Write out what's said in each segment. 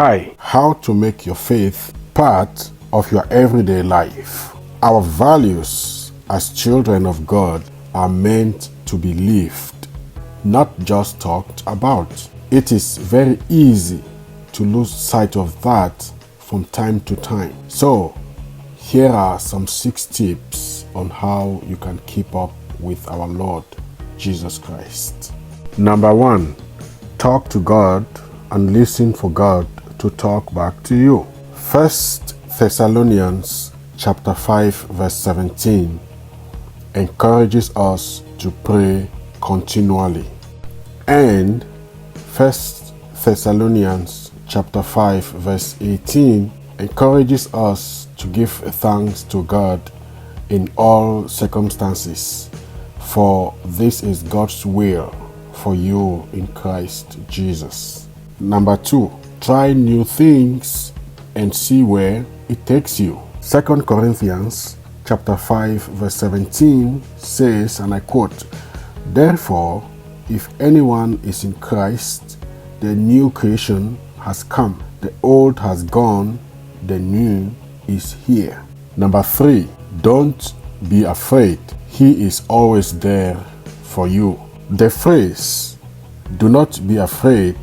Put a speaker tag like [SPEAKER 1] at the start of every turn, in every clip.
[SPEAKER 1] Hi, how to make your faith part of your everyday life. Our values as children of God are meant to be lived, not just talked about. It is very easy to lose sight of that from time to time. So, here are some 6 tips on how you can keep up with our Lord Jesus Christ. Number 1, talk to God and listen for God to talk back to you. 1 Thessalonians chapter 5 verse 17 encourages us to pray continually. And 1 Thessalonians chapter 5 verse 18 encourages us to give thanks to God in all circumstances, for this is God's will for you in Christ Jesus. Number 2, try new things and see where it takes you. 2 Corinthians chapter 5 verse 17 says, and I quote, "Therefore, if anyone is in Christ, the new creation has come. The old has gone, the new is here." Number 3, don't be afraid. He is always there for you. The phrase, "do not be afraid,"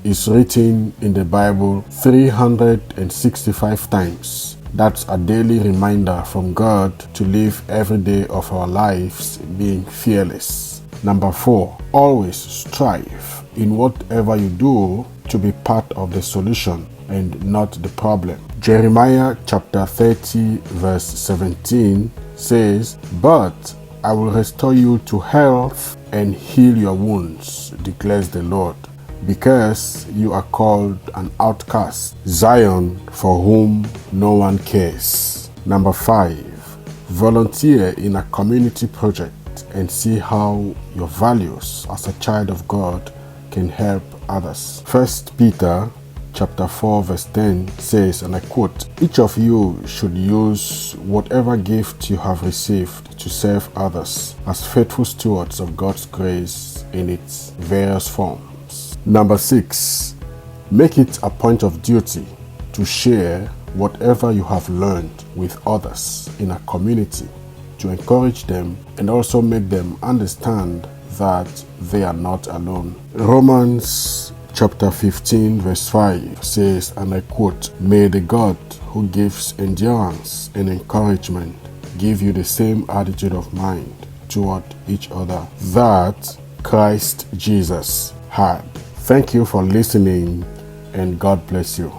[SPEAKER 1] is written in the Bible 365 times. That's a daily reminder from God to live every day of our lives being fearless. Number 4, always strive in whatever you do to be part of the solution and not the problem. Jeremiah chapter 30 verse 17 says, "But I will restore you to health and heal your wounds, declares the Lord, because you are called an outcast, Zion for whom no one cares." Number 5, volunteer in a community project and see how your values as a child of God can help others. 1 Peter chapter 4 verse 10 says, and I quote, "Each of you should use whatever gift you have received to serve others as faithful stewards of God's grace in its various forms." Number 6, make it a point of duty to share whatever you have learned with others in a community to encourage them and also make them understand that they are not alone. Romans chapter 15 verse 5 says, and I quote, "May the God who gives endurance and encouragement give you the same attitude of mind toward each other that Christ Jesus had." Thank you for listening, and God bless you.